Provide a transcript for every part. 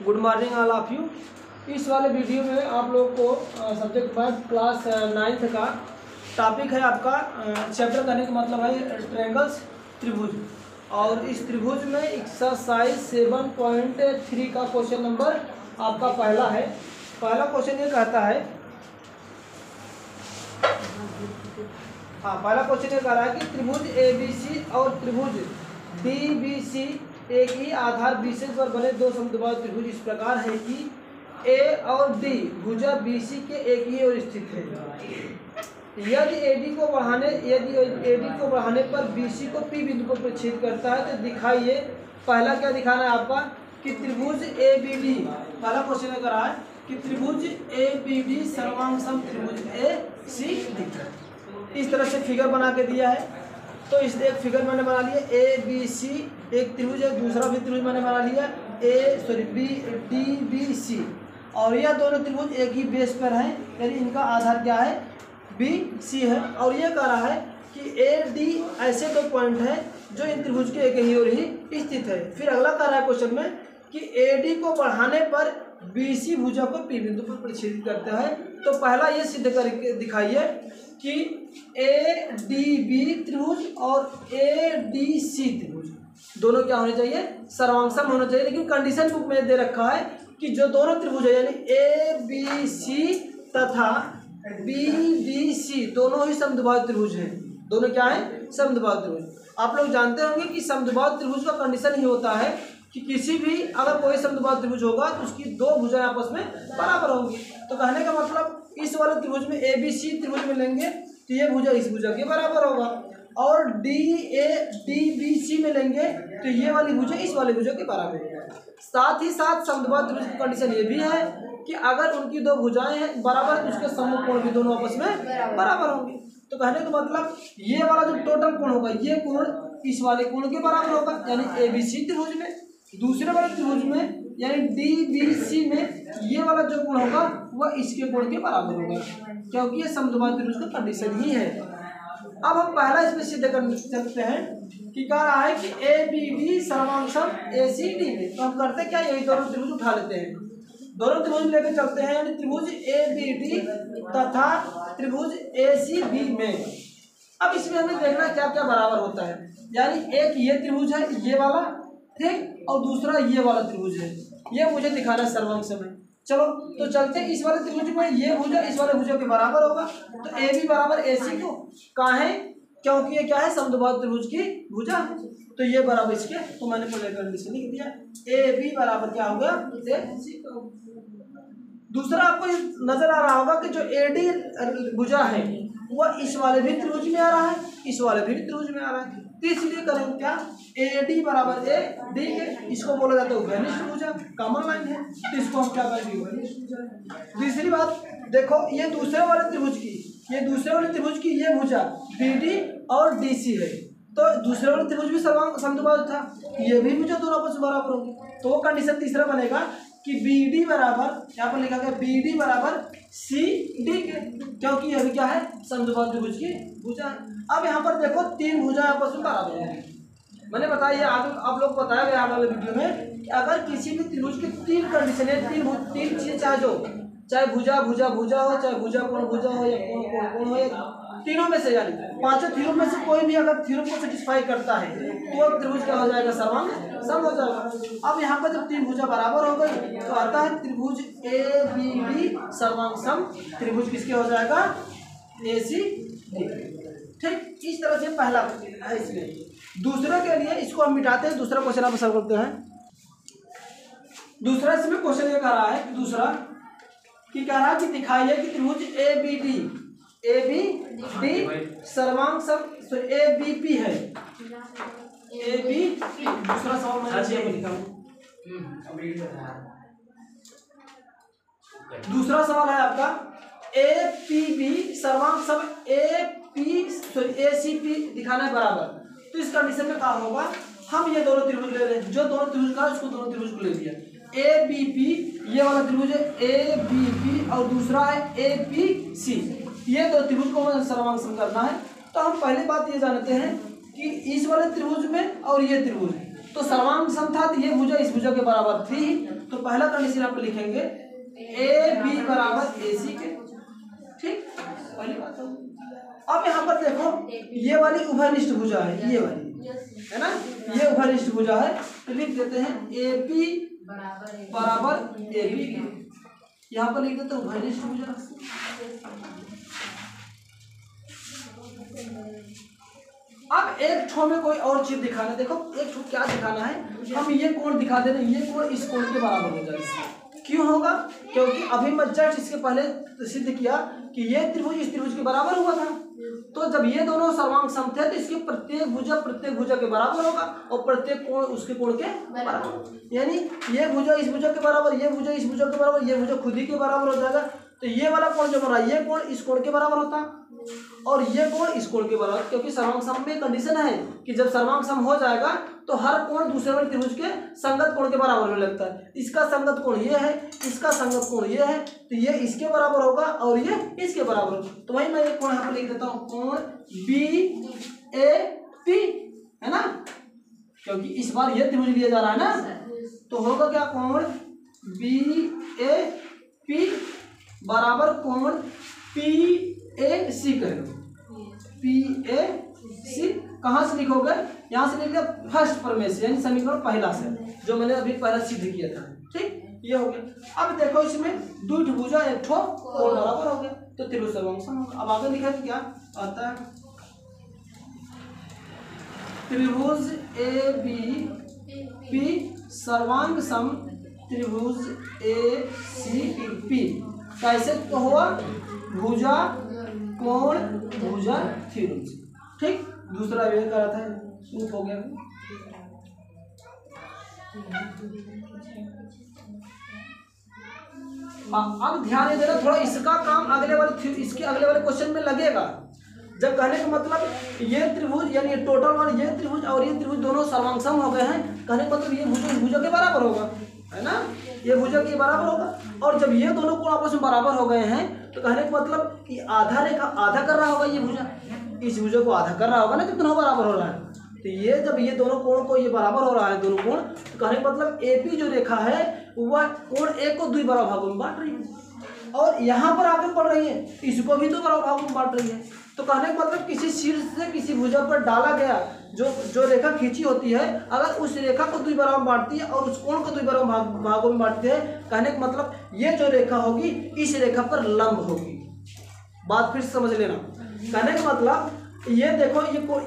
Good morning all of you. इस वाले video में आप लोग को सब्जेक्ट मैथ क्लास 9th का टॉपिक है आपका चैप्टर करने का मतलब है ट्रायंगल्स त्रिभुज। और इस त्रिभुज में एक्सरसाइज 7.3 का क्वेश्चन नंबर आपका पहला है। पहला क्वेश्चन ये कहता है, पहला क्वेश्चन ये कह रहा है कि त्रिभुज ABC और त्रिभुज DBC एक ही आधार BC पर बने दो समद्विबाहु त्रिभुज इस प्रकार है कि A और D भुजा BC के एक ही ओर स्थित है। यदि AD को बढ़ाने पर BC को P बिंदु पर प्रतिच्छेद करता है तो दिखाइए। पहला क्या दिखाना है आपका कि त्रिभुज ABD, पहला क्वेश्चन कर रहा है कि त्रिभुज ABD सर्वांग सम त्रिभुज ACD। इस तरह से फिगर बना के दिया है। तो इस एक फिगर मैंने बना लिया ABC, एक त्रिभुज है, दूसरा भी त्रिभुज मैंने बना लिया DBC। और यह दोनों त्रिभुज एक ही बेस पर हैं, यानी इनका आधार क्या है BC है। और ये कह रहा है कि AD ऐसे दो पॉइंट हैं जो इन त्रिभुज के एक ही ओर ही स्थित है। फिर अगला कह रहा है क्वेश्चन में कि AD को बढ़ाने पर BC भुजा को P बिंदु पर प्रतिच्छेदित करता है। तो पहला ये सिद्ध करके दिखाइए कि ADB त्रिभुज और ADC त्रिभुज दोनों क्या होने चाहिए, सर्वांग होना चाहिए। लेकिन कंडीशन बुक में दे रखा है कि जो दोनों त्रिभुज है यानी ABC तथा BDC दोनों ही समद्विबाहु त्रिभुज हैं। दोनों क्या है, समद्विबाहु त्रिभुज। आप लोग जानते होंगे कि समद्विबाहु त्रिभुज का कंडीशन ही होता है कि किसी भी अगर कोई समद्विबाहु त्रिभुज होगा तो उसकी दो भुजाएं आपस में बराबर होंगी। तो कहने का मतलब इस वाले त्रिभुज में ABC त्रिभुज में लेंगे तो ये भुजा इस भुजा के बराबर होगा, और DBC में लेंगे तो ये वाली भुजा इस वाली भुजा के बराबर होगा। साथ ही साथ समद्विबाहु त्रिभुज की कंडीशन ये भी है कि अगर उनकी दो भुजाएं हैं बराबर तो उसके समूह कोण भी दोनों आपस में बराबर होंगे। तो कहने का मतलब ये वाला जो टोटल कोण होगा ये कोण इस वाले कोण के बराबर होगा, यानी ABC त्रिभुज में। दूसरे वाले त्रिभुज में यानी DBC में ये वाला जो कोण होगा वह इसके कोण के बराबर होगा, क्योंकि ये समद्विबाहु त्रिभुज का कंडीशन ही है। अब हम पहला इसमें सिद्ध कर सकते हैं कि कह रहा है कि ABD सर्वांग सम ACD में। तो हम करते क्या, यही दोनों त्रिभुज उठा लेते हैं, दोनों त्रिभुज लेकर चलते हैं, यानी त्रिभुज ABD तथा त्रिभुज ACB में। अब इसमें हमें देखना क्या क्या बराबर होता है, यानी एक ये त्रिभुज है ये वाला, ठीक, और दूसरा ये वाला त्रिभुज है, ये मुझे दिखाना है सर्वांग सम। चलो तो चलते हैं इस वाले त्रिभुज में ये भुजा इस वाले भुजा के बराबर होगा। तो AB बराबर AC को कहाँ है, क्योंकि ये क्या है समद्विबाहु त्रिभुज की भुजा है, तो ये बराबर इसके। तो मैंने पहले कंडीशन लिख दिया AB बराबर क्या होगा AC। दूसरा आपको नजर आ रहा होगा कि जो AD भुजा है वह इस वाले भी त्रिभुज में आ रहा है, इस वाले भी त्रिभुज में आ रहा है। तो इसलिए करेंगे क्या, AD बराबर AD के, इसको बोला जाता है उभयनिष्ठ भुजा, कॉमन लाइन है, तो इसको हम क्या करेंगे उभयनिष्ठ भुजा। दूसरी बात देखो, ये दूसरे वाले त्रिभुज की ये भुजा BD और DC है, तो दूसरे वाले त्रिभुज भी समद्विबाहु था, ये भी भुजा दोनों आपस में बराबर होंगे। तो वो कंडीशन तीसरा बनेगा कि BD बराबर, यहाँ पर लिखा गया BD बराबर CD के, क्योंकि यह भी क्या है समद्विबाहु त्रिभुज की भुजा है। अब यहाँ पर देखो तीन भुजा आपस में बराबर होंगी। मैंने बताया आगे आप लोग को बताया गया वाले वीडियो में कि अगर किसी भी त्रिभुज की तीन कंडीशन है, तीन चीजें चाहे भुजा भुजा भुजा हो, चाहे भुजा कोण भुजा हो, या कोण कोण कोण हो, या तीनों में से यानी पांचों थ्योरम में से कोई भी अगर थ्योरम को सेटिस्फाई करता है तो त्रिभुज क्या हो जाएगा, सर्वांग सम हो जाएगा। अब यहाँ पर जब तीन भुजा बराबर हो गई तो आता है त्रिभुज ABD सर्वांग सम त्रिभुज किसके हो जाएगा, ACD। ठीक, इस तरह से पहला है। इसमें दूसरे के लिए इसको हम मिटाते हैं, दूसरा क्वेश्चन आप सॉल्व करते हैं। दूसरा इसमें क्वेश्चन ये कह रहा है, दूसरा कि कह रहा है कि दिखाइए कि त्रिभुज ABD सर्वांग सम ABP है, ABP। दूसरा सवाल मैं लिखा हूँ, दूसरा सवाल है आपका APB सर्वांग सम ACP दिखाना है बराबर। तो इस कंडीशन में क्या होगा, हम ये दोनों त्रिभुज ले रहे हैं, जो दोनों त्रिभुज का उसको दोनों त्रिभुज को ले लिया। ABP ये वाला त्रिभुज है ABP और दूसरा है APC, ये दो त्रिभुज को हमें सर्वांग सम करना है। तो हम पहली बात ये जानते हैं कि इस वाले त्रिभुज में और ये त्रिभुज तो सर्वांग सम था तो ये भुजा इस भुजा के बराबर थी, तो पहला कंडीशन यहाँ पे लिखेंगे ए बी बराबर ए सी के। ठीक, पहली बात हो। अब यहाँ पर देखो ये वाली उभयनिष्ठ भुजा है, ये वाली है ना, ये उभयनिष्ठ भुजा है, तो लिख देते हैं ए पी बराबर ए बी के। यहाँ पर लिख देते हैं उभयनिष्ठ भुजा। अब एक ठो में कोई और चीज दिखाना, देखो एक ठो क्या दिखाना है, हम ये कोण दिखा दे रहे हैं, ये कोण इस कोण के बराबर हो जाए। क्यों होगा? क्योंकि अभी मैं जस्ट इसके पहले सिद्ध किया कि ये त्रिभुज इस त्रिभुज के बराबर हुआ था, तो जब ये दोनों सर्वांग सम थे तो इसके प्रत्येक भुजा के बराबर होगा और प्रत्येक कोण उसके कोण के बराबर, यानी ये भुजा इस भुजा के बराबर, ये भुजा इस भुजा के बराबर, ये भुजा खुद ही के बराबर हो जाएगा। तो ये वाला कोण जो बना, ये कोण इस कोण के बराबर होता और ये कोण इस कोण के बराबर, क्योंकि सर्वांग सम में कंडीशन है कि जब सर्वांग सम हो जाएगा तो हर कोण दूसरे वाले त्रिभुज के संगत कोण के बराबर में लगता है। इसका संगत कोण ये है, इसका संगत कोण ये है, तो ये इसके बराबर होगा और ये इसके बराबर होगा। तो वही मैं एक कोण यहाँ पर लिख देता हूँ, कोण बी ए पी, है ना, क्योंकि इस बार ये त्रिभुज लिया जा रहा है ना, तो होगा क्या, कोण बी ए पी बराबर कोण पी ए सी कर लो, पी ए सी कहाँ से लिखोगे, यहाँ से लिखोगे फर्स्ट प्रमेय से, यानी समीकरण पहला से, जो मैंने अभी पहला सिद्ध किया था। ठीक, ये हो गया। अब देखो इसमें दो भुजा एक ठो कोण बराबर हो गया, तो त्रिभुज सर्वांग सम होगा। अब आगे लिखा क्या आता है, त्रिभुज ए बी पी सर्वांग सम त्रिभुज ए सी पी। कैसे तो हुआ, भुजा कोण भुजा थ्योरम से। ठीक, दूसरा वे करा था, प्रूफ हो गया। अब ध्यान देना थोड़ा, इसका काम अगले वाले इसके अगले वाले क्वेश्चन में लगेगा। जब कहने का मतलब ये त्रिभुज यानी टोटल वाले ये त्रिभुज और ये त्रिभुज दोनों सर्वांग सम हो गए हैं, कहने का मतलब ये भुजा इस भुजा के बराबर होगा, है ना, ये भुजा के बराबर होगा। और जब ये दोनों कोण आपस में बराबर हो गए हैं तो कहने का मतलब कि आधा रेखा आधा कर रहा होगा, ये भुजा इस भुजा को आधा कर रहा होगा ना, जब दोनों बराबर हो रहा है। तो ये जब ये दोनों कोण को ये बराबर हो रहा है दोनों कोण, तो कहने का मतलब एपी जो रेखा है वह कोण ए को दो बराबर भागों में बांट रही है और यहाँ पर आगे बढ़ रही है, इसको भी दो बराबर भागों में बांट रही है। तो कहने का मतलब किसी शीर्ष से किसी भुजा पर डाला गया जो रेखा खींची होती है, अगर उस रेखा को दो बराबर बांटती है और उस कोण को दो बराबर भागों में बांटती है, कहने का मतलब ये जो रेखा होगी इस रेखा पर लंब होगी। बात फिर समझ लेना, कहने का मतलब ये देखो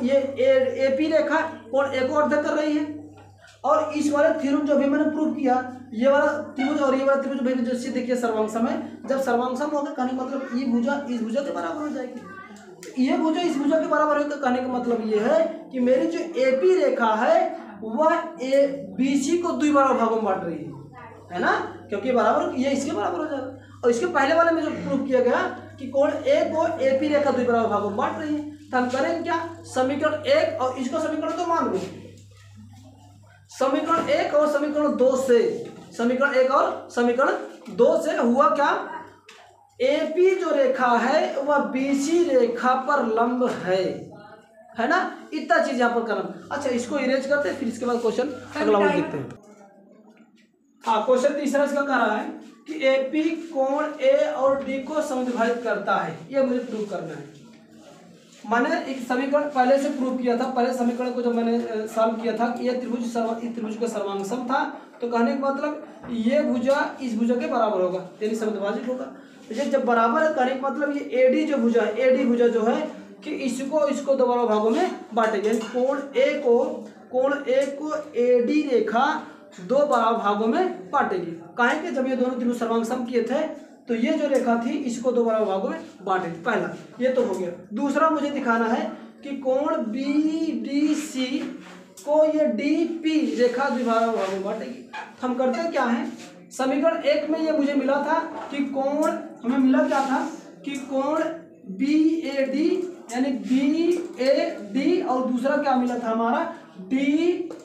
ये एपी रेखा कोण ए को अर्ध कर रही है और इस वाले थ्योरम जो भी मैंने प्रूव किया, ये वाला त्रिभुज और ये वाला त्रिभुज मैंने जो सिद्ध किया सर्वांग सम है, जब सर्वांग सम होगा कहने का मतलब ये भुजा इस भुजा के बराबर हो जाएगी, ये भुजा इस भुजा के बराबर है। तो कहने का मतलब ये है कि मेरी जो एपी रेखा है वह ए बी सी को दो बराबर भागों में बांट रही है ना, क्योंकि बराबर ये इसके बराबर हो जाएगा। और इसके पहले वाले में जो प्रूव किया गया कि कोण ए को एपी रेखा दो बराबर भागों में बांट रही है, तो हम करेंगे क्या, समीकरण एक और इसको समीकरण दो मान लो, समीकरण एक और समीकरण दो से, समीकरण एक और समीकरण दो से हुआ क्या, एपी जो रेखा है वह बीसी रेखा पर लंब है ना, इतना चीज यहाँ पर करना। अच्छा, इसको इरेज करते हैं, फिर इसके बाद क्वेश्चन अगला वाला देखते हैं। हाँ, क्वेश्चन तीसरा इसका कह रहा है कि एपी कोण ए और डी को समद्विभाजित करता है, ये मुझे प्रूव करना है। मैंने एक समीकरण पहले से प्रूव किया था, पहले समीकरण को जब मैंने सॉल्व किया था कि ये त्रिभुज इस त्रिभुज का सर्वांग सम था, तो कहने का मतलब ये भुजा इस भुजा के बराबर होगा, यानी समद्विभाजित होगा। ये जब बराबर है, कहने का मतलब ये एडी जो भुजा है, एडी भुजा जो है कि इसको दो बराबर भागों में बांटेगी, यानी कोण ए को एडी रेखा दो बराबर भागों में बांटेगी। काहे कि जब ये दोनों त्रिभुज सर्वांग सम किए थे तो ये जो रेखा थी इसको दो बराबर भागों में बांटेगी। पहला ये तो हो गया। दूसरा मुझे दिखाना है कि कोण बी डी सी को ये डी पी रेखा दो बराबर भागों में बांटेगी। हम करते क्या है, समीकरण एक में ये मुझे मिला था कि कोण हमें मिला क्या था कि कोण बी ए डी यानी बी ए डी और दूसरा क्या मिला था हमारा डी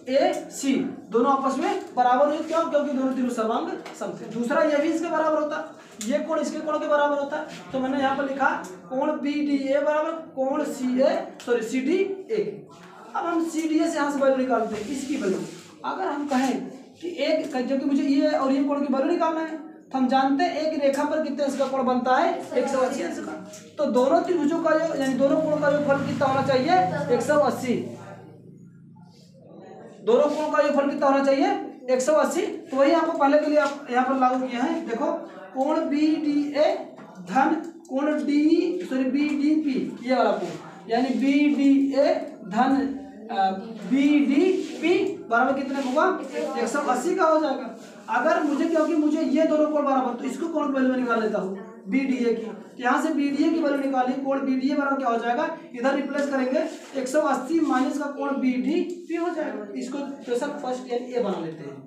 ए सी, दोनों आपस में बराबर हुए। क्यों? क्योंकि दोनों त्रिभुज सर्वांग सम थे। दूसरा ये भी इसके बराबर होता, ये कोण इसके कोण के बराबर होता, तो मैंने यहाँ पर लिखा कोण बी डी ए बराबर कोण सी डी ए। अब हम सी डी ए से यहाँ से वैल्यू निकालते हैं, इसकी वैल्यू। अगर हम कहें कि एक, क्योंकि मुझे ये और ये कोण की वैल्यू निकालना है, तो हम जानते हैं एक रेखा पर कितने अंश का कोण बनता है, 180 अंश का। तो दोनों त्रिभुजों का योग यानी दोनों कोणों का योगफल कितना होना चाहिए, 180। दोनों कोणों का योगफल कितना होना चाहिए, 180। तो वही आपको पहले के लिए आप यहाँ पर लागू किए हैं। देखो कोण BDA धन कोण BDP, ये वाला कोण यानी BDA धन BDP बराबर कितने होगा, 180 का हो जाएगा। अगर मुझे, क्योंकि मुझे ये दोनों कोण बराबर, तो इसको कोण की वैल्यू निकाल लेता हूँ BDA की। तो यहाँ से BDA की वैल्यू निकाली, कोण BDA बराबर क्या हो जाएगा, इधर रिप्लेस करेंगे 180 माइनस का कोण BDP हो जाएगा। इसको क्वेश्चन फर्स्ट यानी ए बना लेते हैं।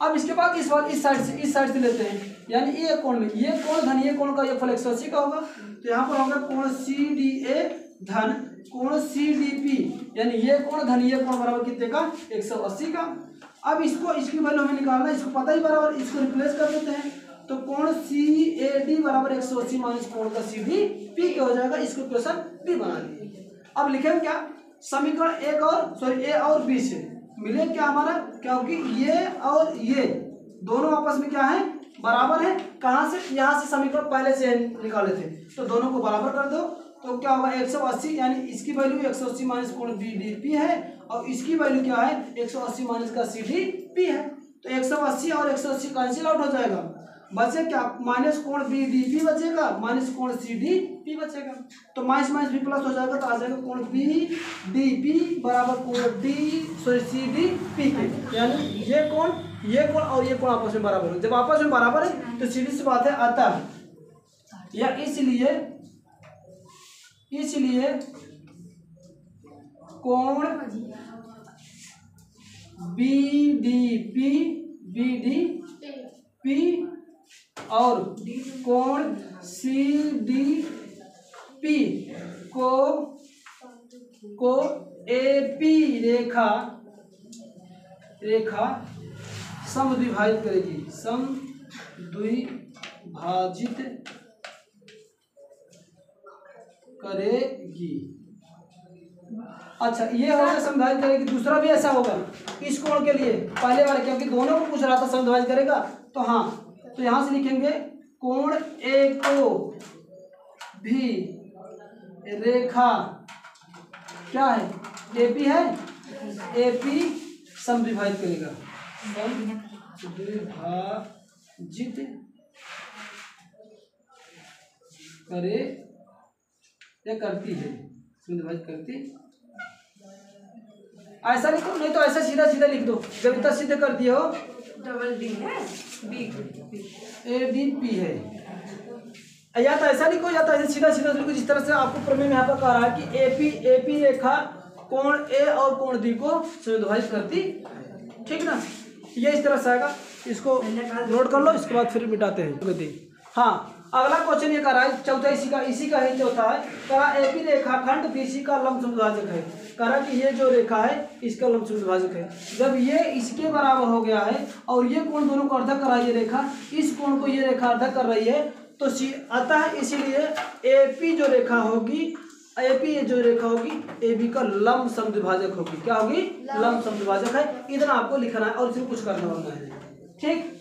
अब इसके बाद इस बार इस साइड से लेते हैं, यानी ये कोण में ये कोण धन ये कोण का योगफल 180 का होगा। तो यहाँ पर होगा कोण CDA धन कोण CDP, यानी ये कोण धन ये कोण बराबर कितने का, 180 का। अब इसको, इसकी वैल्यू हमें निकालना है, इसको पता ही बराबर, इसको रिप्लेस कर देते हैं। तो कोण CAD बराबर 180 माइनस कोण का CDP क्या हो जाएगा। इसको क्वेश्चन बी बना लिए। अब लिखेंगे क्या, समीकरण A और B से मिले क्या हमारा, क्योंकि ये और ये दोनों आपस में क्या है, बराबर है। कहाँ से, यहाँ से समीकरण पहले से निकाले थे, तो दोनों को बराबर कर दो। तो क्या होगा 180, यानी इसकी वैल्यू 180 माइनस कोण BDP है और इसकी वैल्यू क्या है, 180 माइनस का CDP है। तो 180 और 180 कैंसिल आउट हो जाएगा, बचे क्या, माइनस कोण BDP बचेगा माइनस कोण CDP बचेगा। तो माइनस माइनस भी प्लस हो जाएगा, तो आ जाएगा कोण BDP बराबर कोण CDP के, यानी ये कोण और ये कोण आपस में बराबर है। जब आपस में बराबर है तो सीधी सी बात है अतः, या इसलिए कोण BDP और कोण CDP को AP रेखा समद्विभाजित करेगी, अच्छा ये होगा समद्विभाजित करेगी। दूसरा भी ऐसा होगा इस कोण के लिए, पहले वाले, क्योंकि दोनों को पूछ रहा था समद्विभाजित करेगा। तो हाँ, तो यहाँ से लिखेंगे कोण A को भी रेखा क्या है, AP है, AP समद्विभाजित करेगा, समद्विभाजित करे या करती है, समद्विभाजित करती। ऐसा लिखो, नहीं तो ऐसा सीधा सीधा लिख दो, जब इतना सीधे कर दिए हो। डबल D है, ADP है, या तो ऐसा लिखो या तो ऐसे सीधा सीधा लिखो, जिस तरह से आपको प्रमेय में यहाँ पर कह रहा है कि AP रेखा कोण A और कोण D को समद्विभाजित करती, ठीक ना। ये इस तरह से आएगा, इसको नोट कर लो, इसके बाद फिर मिटाते हैं। हाँ, अगला क्वेश्चन ये कर रहा है चौथा, इसी का है चौथा है, कह रहा AP रेखाखंड BC का लंब समद्विभाजक है। कह रहा कि ये जो रेखा है इसका लंब समद्विभाजक है। जब ये इसके बराबर हो गया है और ये कोण दोनों को अर्धक कर रहा है, ये रेखा इस कोण को ये रेखा अर्धक कर रही है, तो अतः इसीलिए AP जो रेखा होगी, AP जो रेखा होगी AB का लंब समद्विभाजक होगी। क्या होगी, लंब समद्विभाजक है। इतना आपको लिखना है और इसमें कुछ करना होगा है, ठीक।